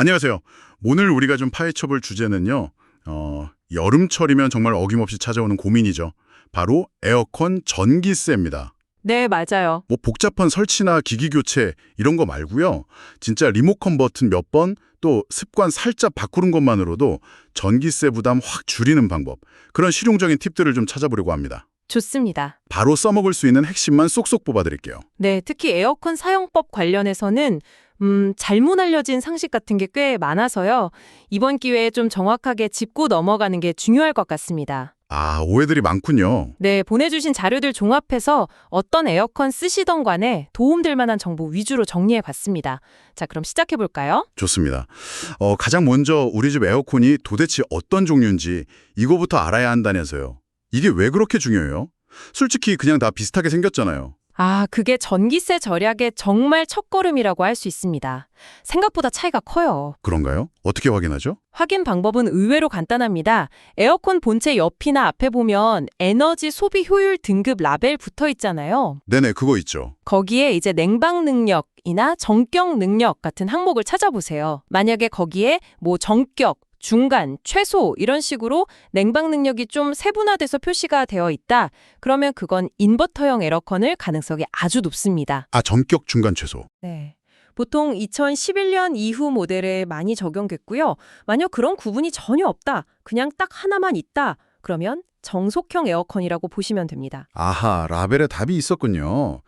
안녕하세요. 오늘 우리가 좀 파헤쳐볼 주제는요. 여름철이면 정말 어김없이 찾아오는 고민이죠. 바로 에어컨 전기세입니다. 네, 맞아요. 뭐 복잡한 설치나 기기 교체 이런 거 말고요. 진짜 리모컨 버튼 몇 번, 또 습관 살짝 바꾸는 것만으로도 전기세 부담 확 줄이는 방법, 그런 실용적인 팁들을 좀 찾아보려고 합니다. 좋습니다. 바로 써먹을 수 있는 핵심만 쏙쏙 뽑아드릴게요. 네, 특히 에어컨 사용법 관련해서는 잘못 알려진 상식 같은 게 꽤 많아서요. 이번 기회에 좀 정확하게 짚고 넘어가는 게 중요할 것 같습니다. 아, 오해들이 많군요. 네, 보내주신 자료들 종합해서 어떤 에어컨 쓰시던 간에 도움될 만한 정보 위주로 정리해봤습니다. 자, 그럼 시작해볼까요? 좋습니다. 가장 먼저 우리 집 에어컨이 도대체 어떤 종류인지 이거부터 알아야 한다면서요. 이게 왜 그렇게 중요해요? 솔직히 그냥 다 비슷하게 생겼잖아요. 아, 그게 전기세 절약의 정말 첫걸음이라고 할 수 있습니다. 생각보다 차이가 커요. 그런가요? 어떻게 확인하죠? 확인 방법은 의외로 간단합니다. 에어컨 본체 옆이나 앞에 보면 에너지 소비 효율 등급 라벨 붙어 있잖아요. 네네, 그거 있죠. 거기에 이제 냉방 능력이나 정격 능력 같은 항목을 찾아보세요. 만약에 거기에 뭐 정격, 중간, 최소 이런 식으로 냉방 능력이 좀 세분화돼서 표시가 되어 있다. 그러면 그건 인버터형 에어컨일 가능성이 아주 높습니다. 아, 전격 중간 최소. 네. 보통 2011년 이후 모델에 많이 적용됐고요. 만약 그런 구분이 전혀 없다, 그냥 딱 하나만 있다, 그러면 정속형 에어컨이라고 보시면 됩니다. 아하, 라벨에 답이 있었군요.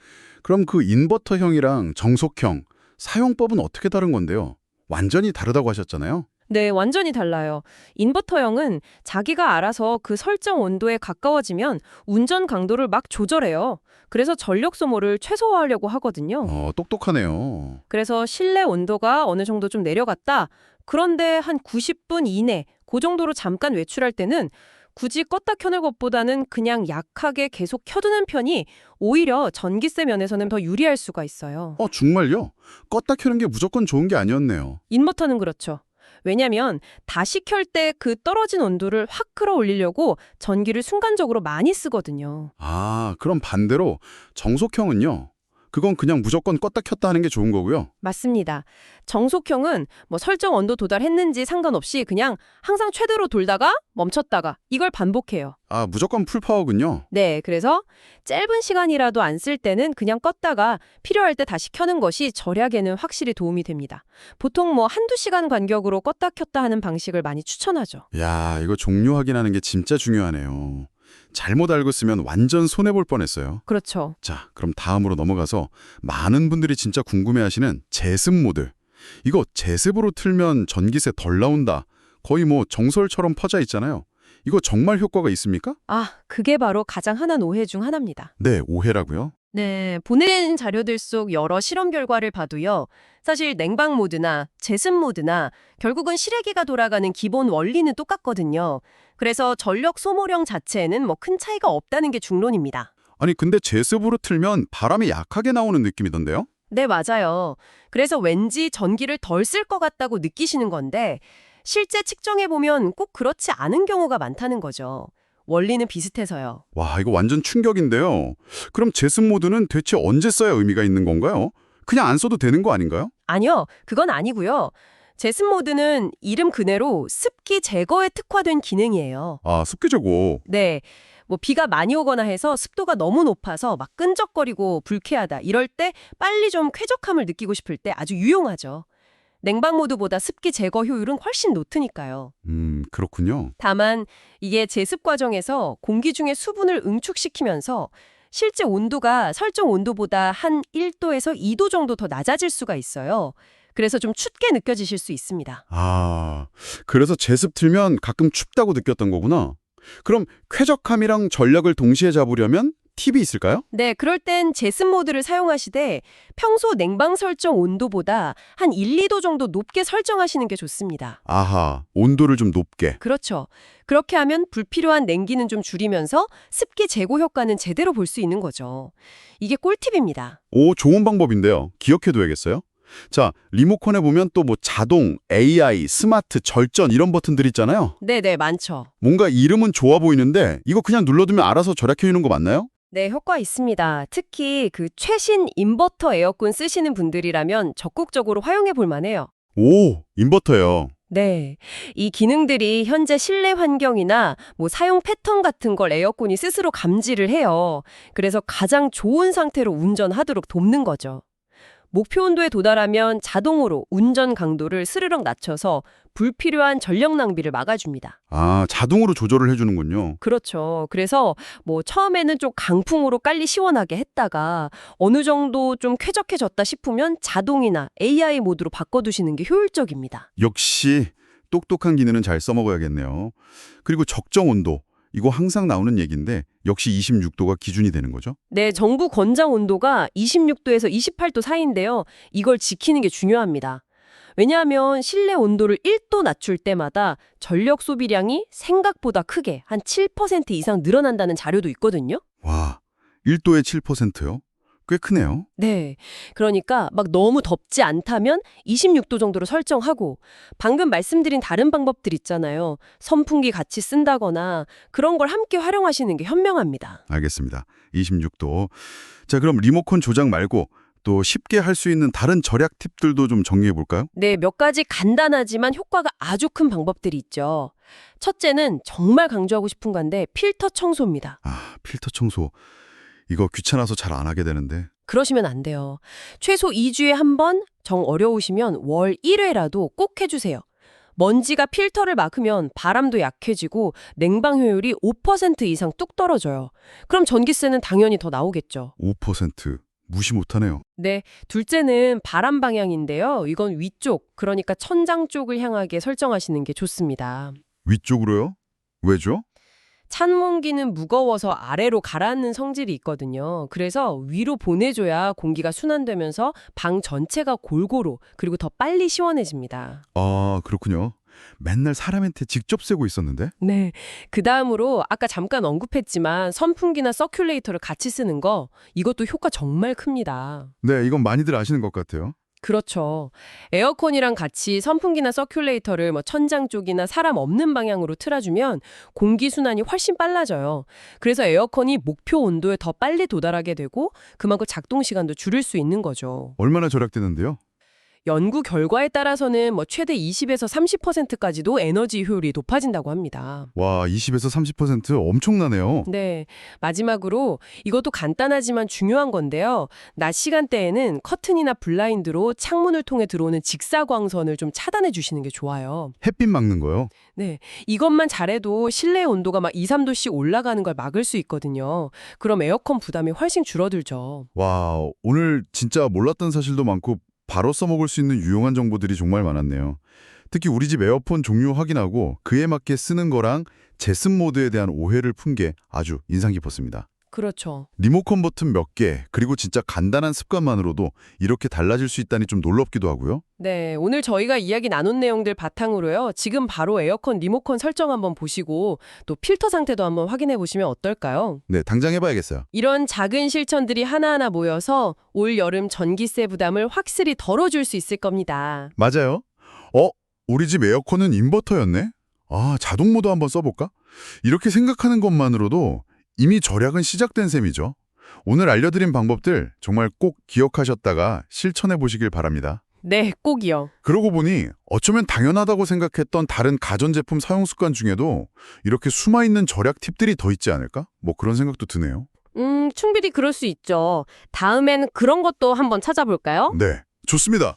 그럼 그 인버터형이랑 정속형, 사용법은 어떻게 다른 건데요? 완전히 다르다고 하셨잖아요. 네, 완전히 달라요. 인버터형은 자기가 알아서 그 설정 온도에 가까워지면 운전 강도를 막 조절해요. 그래서 전력 소모를 최소화하려고 하거든요. 똑똑하네요. 그래서 실내 온도가 어느 정도 좀 내려갔다. 그런데 한 90분 이내, 그 정도로 잠깐 외출할 때는 굳이 껐다 켜는 것보다는 그냥 약하게 계속 켜두는 편이 오히려 전기세 면에서는 더 유리할 수가 있어요. 정말요? 껐다 켜는 게 무조건 좋은 게 아니었네요. 인버터는 그렇죠. 왜냐면 다시 켤 때 그 떨어진 온도를 확 끌어올리려고 전기를 순간적으로 많이 쓰거든요. 아, 그럼 반대로 정속형은요? 그건 그냥 무조건 껐다 켰다 하는 게 좋은 거고요. 맞습니다. 정속형은 뭐 설정 온도 도달했는지 상관없이 그냥 항상 최대로 돌다가 멈췄다가 이걸 반복해요. 아, 무조건 풀파워군요. 네, 그래서 짧은 시간이라도 안 쓸 때는 그냥 껐다가 필요할 때 다시 켜는 것이 절약에는 확실히 도움이 됩니다. 보통 뭐 한두 시간 간격으로 껐다 켰다 하는 방식을 많이 추천하죠. 야, 이거 종료 확인하는 게 진짜 중요하네요. 잘못 알고 쓰면 완전 손해볼 뻔했어요. 그렇죠. 자, 그럼 다음으로 넘어가서 많은 분들이 진짜 궁금해하시는 제습 모드. 이거 제습으로 틀면 전기세 덜 나온다. 거의 뭐 정설처럼 퍼져 있잖아요. 이거 정말 효과가 있습니까? 아, 그게 바로 가장 흔한 오해 중 하나입니다. 네, 오해라고요? 네, 보낸 자료들 속 여러 실험 결과를 봐도요. 사실 냉방 모드나 제습 모드나 결국은 실외기가 돌아가는 기본 원리는 똑같거든요. 그래서 전력 소모량 자체에는 뭐 큰 차이가 없다는 게 중론입니다. 아니, 근데 제습으로 틀면 바람이 약하게 나오는 느낌이던데요? 네, 맞아요. 그래서 왠지 전기를 덜 쓸 것 같다고 느끼시는 건데 실제 측정해보면 꼭 그렇지 않은 경우가 많다는 거죠. 원리는 비슷해서요. 와, 이거 완전 충격인데요. 그럼 제습 모드는 대체 언제 써야 의미가 있는 건가요? 그냥 안 써도 되는 거 아닌가요? 아니요, 그건 아니고요. 제습 모드는 이름 그대로 습기 제거에 특화된 기능이에요. 아, 습기 제거. 네, 뭐 비가 많이 오거나 해서 습도가 너무 높아서 막 끈적거리고 불쾌하다 이럴 때 빨리 좀 쾌적함을 느끼고 싶을 때 아주 유용하죠. 냉방 모드보다 습기 제거 효율은 훨씬 높으니까요. 그렇군요. 다만 이게 제습 과정에서 공기 중에 수분을 응축시키면서 실제 온도가 설정 온도보다 한 1도에서 2도 정도 더 낮아질 수가 있어요. 그래서 좀 춥게 느껴지실 수 있습니다. 아, 그래서 제습 틀면 가끔 춥다고 느꼈던 거구나. 그럼 쾌적함이랑 전력을 동시에 잡으려면 팁이 있을까요? 네, 그럴 땐 제습 모드를 사용하시되 평소 냉방 설정 온도보다 한 1, 2도 정도 높게 설정하시는 게 좋습니다. 아하, 온도를 좀 높게. 그렇죠. 그렇게 하면 불필요한 냉기는 좀 줄이면서 습기 제고 효과는 제대로 볼 수 있는 거죠. 이게 꿀팁입니다. 오, 좋은 방법인데요. 기억해둬야겠어요. 자, 리모컨에 보면 또 뭐 자동, AI, 스마트, 절전 이런 버튼들 있잖아요. 네네, 많죠. 뭔가 이름은 좋아 보이는데 이거 그냥 눌러두면 알아서 절약해주는 거 맞나요? 네, 효과 있습니다. 특히 그 최신 인버터 에어컨 쓰시는 분들이라면 적극적으로 활용해 볼 만해요. 오, 인버터요. 네. 이 기능들이 현재 실내 환경이나 뭐 사용 패턴 같은 걸 에어컨이 스스로 감지를 해요. 그래서 가장 좋은 상태로 운전하도록 돕는 거죠. 목표 온도에 도달하면 자동으로 운전 강도를 스르륵 낮춰서 불필요한 전력 낭비를 막아줍니다. 아, 자동으로 조절을 해주는군요. 그렇죠. 그래서 뭐 처음에는 좀 강풍으로 깔리 시원하게 했다가 어느 정도 좀 쾌적해졌다 싶으면 자동이나 AI 모드로 바꿔두시는 게 효율적입니다. 역시 똑똑한 기능은 잘 써먹어야겠네요. 그리고 적정 온도, 이거 항상 나오는 얘기인데 역시 26도가 기준이 되는 거죠? 네, 정부 권장 온도가 26도에서 28도 사이인데요. 이걸 지키는 게 중요합니다. 왜냐하면 실내 온도를 1도 낮출 때마다 전력 소비량이 생각보다 크게 한 7% 이상 늘어난다는 자료도 있거든요. 와, 1도에 7%요? 꽤 크네요. 네. 그러니까 막 너무 덥지 않다면 26도 정도로 설정하고 방금 말씀드린 다른 방법들 있잖아요. 선풍기 같이 쓴다거나 그런 걸 함께 활용하시는 게 현명합니다. 알겠습니다. 26도. 자, 그럼 리모컨 조작 말고 또 쉽게 할 수 있는 다른 절약 팁들도 좀 정리해 볼까요? 네, 몇 가지 간단하지만 효과가 아주 큰 방법들이 있죠. 첫째는 정말 강조하고 싶은 건데 필터 청소입니다. 아, 필터 청소. 이거 귀찮아서 잘 안 하게 되는데. 그러시면 안 돼요. 최소 2주에 한 번, 정 어려우시면 월 1회라도 꼭 해주세요. 먼지가 필터를 막으면 바람도 약해지고 냉방 효율이 5% 이상 뚝 떨어져요. 그럼 전기세는 당연히 더 나오겠죠. 5% 무시 못하네요. 네, 둘째는 바람 방향인데요. 이건 위쪽, 그러니까 천장 쪽을 향하게 설정하시는 게 좋습니다. 위쪽으로요? 왜죠? 찬문기는 무거워서 아래로 가라앉는 성질이 있거든요. 그래서 위로 보내줘야 공기가 순환되면서 방 전체가 골고루 그리고 더 빨리 시원해집니다. 아, 그렇군요. 맨날 사람한테 직접 세고 있었는데? 네. 그 다음으로 아까 잠깐 언급했지만 선풍기나 서큘레이터를 같이 쓰는 거 이것도 효과 정말 큽니다. 네, 이건 많이들 아시는 것 같아요. 그렇죠. 에어컨이랑 같이 선풍기나 서큘레이터를 뭐 천장 쪽이나 사람 없는 방향으로 틀어주면 공기 순환이 훨씬 빨라져요. 그래서 에어컨이 목표 온도에 더 빨리 도달하게 되고 그만큼 작동 시간도 줄일 수 있는 거죠. 얼마나 절약되는데요? 연구 결과에 따라서는 뭐 최대 20에서 30%까지도 에너지 효율이 높아진다고 합니다. 와, 20에서 30% 엄청나네요. 네. 마지막으로 이것도 간단하지만 중요한 건데요. 낮 시간대에는 커튼이나 블라인드로 창문을 통해 들어오는 직사광선을 좀 차단해 주시는 게 좋아요. 햇빛 막는 거요? 네. 이것만 잘해도 실내 온도가 막 2, 3도씩 올라가는 걸 막을 수 있거든요. 그럼 에어컨 부담이 훨씬 줄어들죠. 와, 오늘 진짜 몰랐던 사실도 많고 바로 써먹을 수 있는 유용한 정보들이 정말 많았네요. 특히 우리 집 에어컨 종류 확인하고 그에 맞게 쓰는 거랑 제습 모드에 대한 오해를 푼 게 아주 인상 깊었습니다. 그렇죠. 리모컨 버튼 몇 개, 그리고 진짜 간단한 습관만으로도 이렇게 달라질 수 있다니 좀 놀랍기도 하고요. 네, 오늘 저희가 이야기 나눈 내용들 바탕으로요. 지금 바로 에어컨 리모컨 설정 한번 보시고 또 필터 상태도 한번 확인해 보시면 어떨까요? 네, 당장 해봐야겠어요. 이런 작은 실천들이 하나하나 모여서 올 여름 전기세 부담을 확실히 덜어줄 수 있을 겁니다. 맞아요. 우리 집 에어컨은 인버터였네? 아, 자동 모드 한번 써볼까? 이렇게 생각하는 것만으로도 이미 절약은 시작된 셈이죠. 오늘 알려드린 방법들 정말 꼭 기억하셨다가 실천해 보시길 바랍니다. 네, 꼭이요. 그러고 보니 어쩌면 당연하다고 생각했던 다른 가전제품 사용 습관 중에도 이렇게 숨어있는 절약 팁들이 더 있지 않을까? 뭐 그런 생각도 드네요. 충분히 그럴 수 있죠. 다음엔 그런 것도 한번 찾아볼까요? 네, 좋습니다.